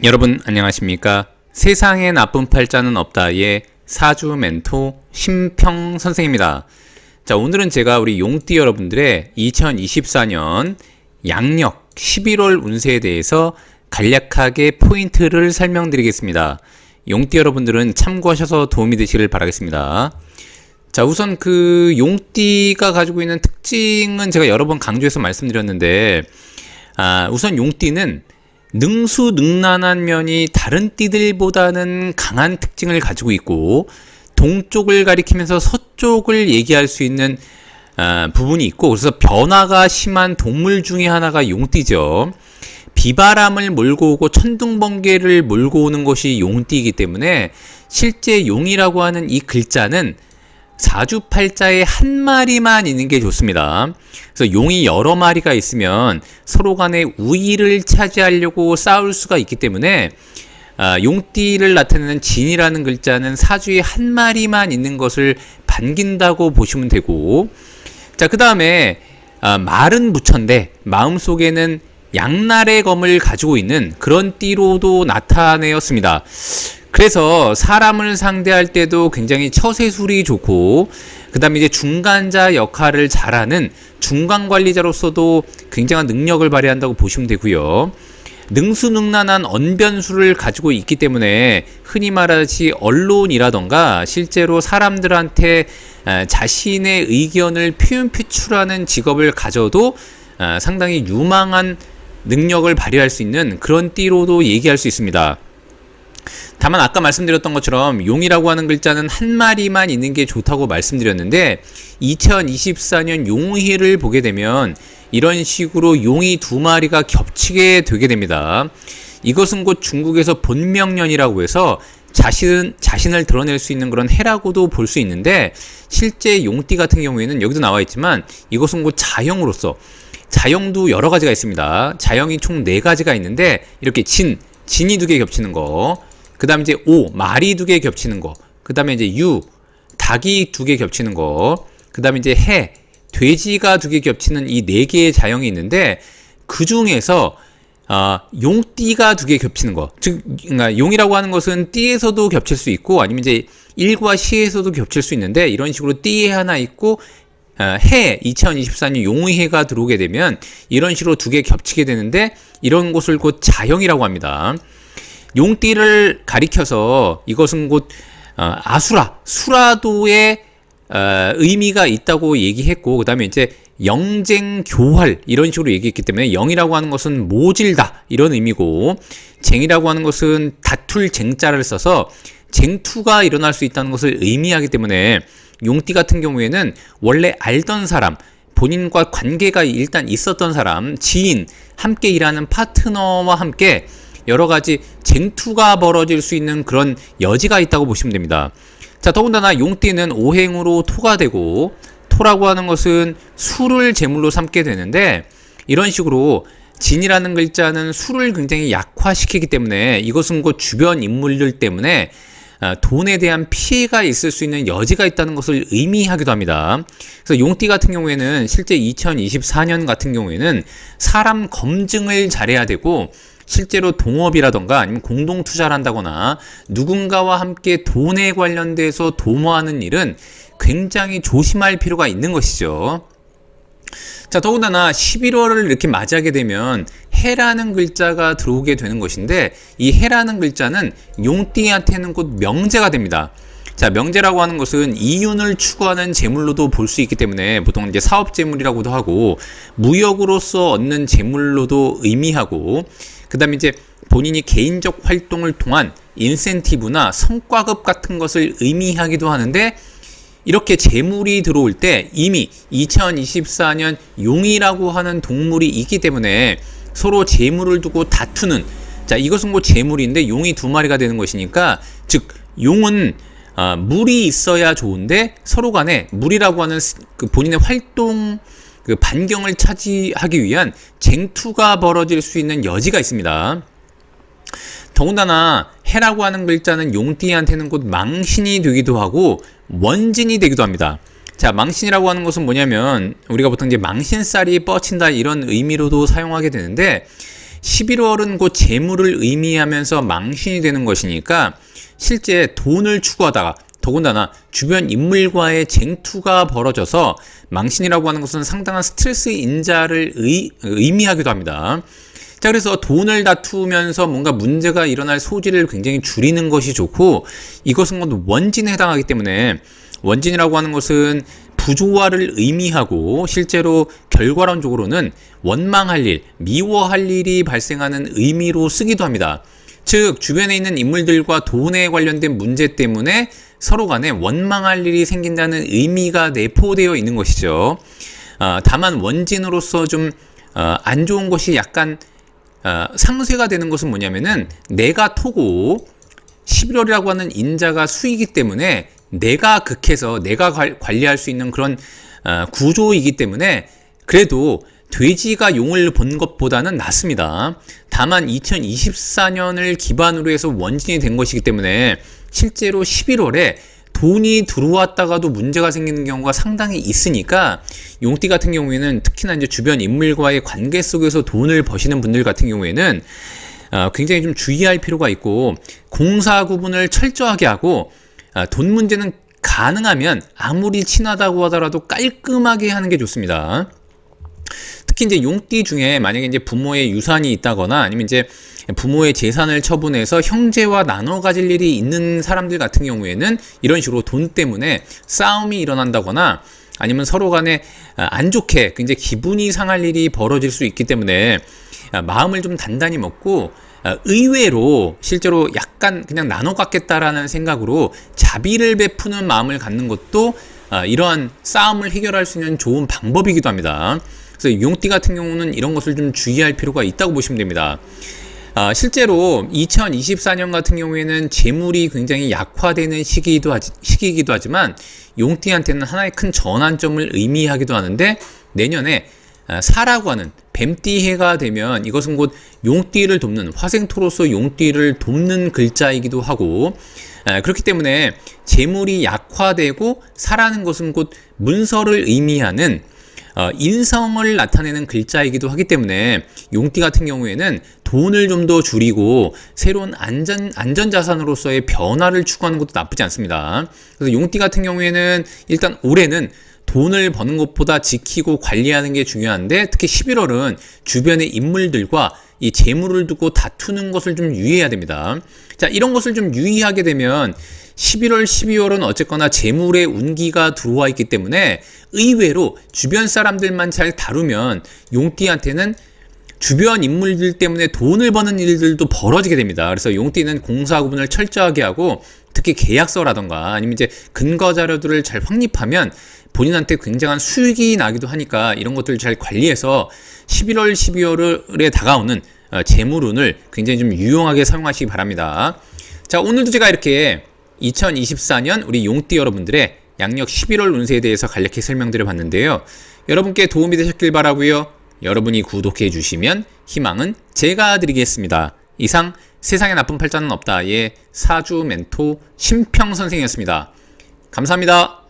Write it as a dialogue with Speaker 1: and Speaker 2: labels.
Speaker 1: 여러분 안녕하십니까? 세상에 나쁜 팔자는 없다의 사주 멘토 심평 선생입니다. 자, 오늘은 제가 우리 용띠 여러분들의 2024년 양력 11월 운세에 대해서 간략하게 포인트를 설명드리겠습니다. 용띠 여러분들은 참고하셔서 도움이 되시길 바라겠습니다. 자, 우선 그 용띠가 가지고 있는 특징은 제가 여러 번 강조해서 말씀드렸는데, 우선 용띠는 능수능란한 면이 다른 띠들보다는 강한 특징을 가지고 있고, 동쪽을 가리키면서 서쪽을 얘기할 수 있는 부분이 있고, 그래서 변화가 심한 동물 중에 하나가 용띠죠. 비바람을 몰고 오고 천둥번개를 몰고 오는 것이 용띠이기 때문에 실제 용이라고 하는 이 글자는 사주팔자에 한 마리만 있는 게 좋습니다. 그래서 용이 여러 마리가 있으면 서로 간에 우위를 차지하려고 싸울 수가 있기 때문에 용띠를 나타내는 진이라는 글자는 사주에 한 마리만 있는 것을 반긴다고 보시면 되고, 자, 그 다음에 말은 부처인데 마음속에는 양날의 검을 가지고 있는 그런 띠로도 나타내었습니다. 그래서 사람을 상대할 때도 굉장히 처세술이 좋고, 그 다음에 이제 중간자 역할을 잘하는 중간관리자로서도 굉장한 능력을 발휘한다고 보시면 되고요. 능수능란한 언변술을 가지고 있기 때문에 흔히 말하듯이 언론이라던가 실제로 사람들한테 자신의 의견을 표출하는 직업을 가져도 상당히 유망한 능력을 발휘할 수 있는 그런 띠로도 얘기할 수 있습니다. 다만 아까 말씀드렸던 것처럼 용이라고 하는 글자는 한 마리만 있는 게 좋다고 말씀드렸는데, 2024년 용해를 보게 되면 이런 식으로 용이 두 마리가 겹치게 되게 됩니다. 이것은 곧 중국에서 본명년이라고 해서 자신을 드러낼 수 있는 그런 해라고도 볼 수 있는데, 실제 용띠 같은 경우에는 여기도 나와 있지만 이것은 곧 자형으로서, 자형도 여러 가지가 있습니다. 자형이 총 4가지가 있는데, 이렇게 진이 2개 겹치는 거, 그 다음에 이제 말이 2개 겹치는 거, 그 다음에 이제 닭이 2개 겹치는 거, 그 다음에 이제 돼지가 2개 겹치는 이 4개의 자형이 있는데, 그 중에서 용띠가 2개 겹치는 거, 즉 그러니까 용이라고 하는 것은 띠에서도 겹칠 수 있고 아니면 이제 일과 시에서도 겹칠 수 있는데, 이런 식으로 띠에 하나 있고 2024년 용의해가 들어오게 되면 이런 식으로 2개 겹치게 되는데, 이런 것을 곧 자형이라고 합니다. 용띠를 가리켜서 이것은 곧 수라도의 의미가 있다고 얘기했고, 그 다음에 이제 영쟁교활 이런 식으로 얘기했기 때문에 영이라고 하는 것은 모질다 이런 의미고, 쟁이라고 하는 것은 다툴 쟁자를 써서 쟁투가 일어날 수 있다는 것을 의미하기 때문에 용띠 같은 경우에는 원래 알던 사람, 본인과 관계가 일단 있었던 사람, 지인, 함께 일하는 파트너와 함께 여러 가지 쟁투가 벌어질 수 있는 그런 여지가 있다고 보시면 됩니다. 자, 더군다나 용띠는 오행으로 토가 되고, 토라고 하는 것은 수를 제물로 삼게 되는데, 이런 식으로 진이라는 글자는 수를 굉장히 약화시키기 때문에 이것은 곧 주변 인물들 때문에 돈에 대한 피해가 있을 수 있는 여지가 있다는 것을 의미하기도 합니다. 그래서 용띠 같은 경우에는 실제 2024년 같은 경우에는 사람 검증을 잘해야 되고, 실제로 동업이라던가 아니면 공동 투자를 한다거나 누군가와 함께 돈에 관련돼서 도모하는 일은 굉장히 조심할 필요가 있는 것이죠. 자, 더군다나 11월을 이렇게 맞이하게 되면 해라는 글자가 들어오게 되는 것인데, 이 해라는 글자는 용띠한테는 곧 명제가 됩니다. 자, 명제라고 하는 것은 이윤을 추구하는 재물로도 볼 수 있기 때문에 보통 이제 사업 재물이라고도 하고, 무역으로서 얻는 재물로도 의미하고, 그 다음에 이제 본인이 개인적 활동을 통한 인센티브나 성과급 같은 것을 의미하기도 하는데, 이렇게 재물이 들어올 때 이미 2024년 용이라고 하는 동물이 있기 때문에 서로 재물을 두고 다투는, 자, 이것은 뭐 재물인데 용이 2마리가 되는 것이니까, 즉 용은 물이 있어야 좋은데 서로 간에 물이라고 하는 그 본인의 활동 그 반경을 차지하기 위한 쟁투가 벌어질 수 있는 여지가 있습니다. 더군다나 해라고 하는 글자는 용띠한테는 곧 망신이 되기도 하고 원진이 되기도 합니다. 자, 망신이라고 하는 것은 뭐냐면 우리가 보통 이제 망신살이 뻗친다 이런 의미로도 사용하게 되는데, 11월은 곧 재물을 의미하면서 망신이 되는 것이니까 실제 돈을 추구하다가 더군다나 주변 인물과의 쟁투가 벌어져서 망신이라고 하는 것은 상당한 스트레스 인자를 의미하기도 합니다. 자, 그래서 돈을 다투면서 뭔가 문제가 일어날 소지를 굉장히 줄이는 것이 좋고, 이것은 곧 원진에 해당하기 때문에 원진이라고 하는 것은 부조화를 의미하고 실제로 결과론적으로는 원망할 일, 미워할 일이 발생하는 의미로 쓰기도 합니다. 즉 주변에 있는 인물들과 돈에 관련된 문제 때문에 서로 간에 원망할 일이 생긴다는 의미가 내포되어 있는 것이죠. 다만 원진으로서 좀 안 좋은 것이 약간 상쇄가 되는 것은 뭐냐면은 내가 토고 11월이라고 하는 인자가 수이기 때문에 내가 극해서 내가 관리할 수 있는 그런 구조이기 때문에 그래도 돼지가 용을 본 것보다는 낫습니다. 다만 2024년을 기반으로 해서 원진이 된 것이기 때문에 실제로 11월에 돈이 들어왔다가도 문제가 생기는 경우가 상당히 있으니까 용띠 같은 경우에는 특히나 이제 주변 인물과의 관계 속에서 돈을 버시는 분들 같은 경우에는 굉장히 좀 주의할 필요가 있고, 공사 구분을 철저하게 하고 돈 문제는 가능하면 아무리 친하다고 하더라도 깔끔하게 하는 게 좋습니다. 특히 이제 용띠 중에 만약에 이제 부모의 유산이 있다거나 아니면 이제 부모의 재산을 처분해서 형제와 나눠 가질 일이 있는 사람들 같은 경우에는 이런 식으로 돈 때문에 싸움이 일어난다거나 아니면 서로 간에 안 좋게 굉장히 기분이 상할 일이 벌어질 수 있기 때문에 마음을 좀 단단히 먹고 의외로 실제로 약간 그냥 나눠 갖겠다라는 생각으로 자비를 베푸는 마음을 갖는 것도 이러한 싸움을 해결할 수 있는 좋은 방법이기도 합니다. 그래서 용띠 같은 경우는 이런 것을 좀 주의할 필요가 있다고 보시면 됩니다. 실제로 2024년 같은 경우에는 재물이 굉장히 약화되는 시기이기도 하지만 용띠한테는 하나의 큰 전환점을 의미하기도 하는데, 내년에 사라고 하는 뱀띠해가 되면 이것은 곧 용띠를 돕는, 화생토로서 용띠를 돕는 글자이기도 하고, 그렇기 때문에 재물이 약화되고 사라는 것은 곧 문서를 의미하는 인성을 나타내는 글자이기도 하기 때문에 용띠 같은 경우에는 돈을 좀 더 줄이고 새로운 안전자산으로서의 변화를 추구하는 것도 나쁘지 않습니다. 그래서 용띠 같은 경우에는 일단 올해는 돈을 버는 것보다 지키고 관리하는 게 중요한데, 특히 11월은 주변의 인물들과 이 재물을 두고 다투는 것을 좀 유의해야 됩니다. 자, 이런 것을 좀 유의하게 되면 11월, 12월은 어쨌거나 재물의 운기가 들어와 있기 때문에 의외로 주변 사람들만 잘 다루면 용띠한테는 주변 인물들 때문에 돈을 버는 일들도 벌어지게 됩니다. 그래서 용띠는 공사 구분을 철저하게 하고 특히 계약서라던가 아니면 이제 근거 자료들을 잘 확립하면 본인한테 굉장한 수익이 나기도 하니까 이런 것들을 잘 관리해서 11월, 12월에 다가오는 재물운을 굉장히 좀 유용하게 사용하시기 바랍니다. 자, 오늘도 제가 이렇게 2024년 우리 용띠 여러분들의 양력 11월 운세에 대해서 간략히 설명드려 봤는데요. 여러분께 도움이 되셨길 바라고요. 여러분이 구독해 주시면 희망은 제가 드리겠습니다. 이상 세상에 나쁜 팔자는 없다의 사주 멘토 심평 선생이었습니다. 감사합니다.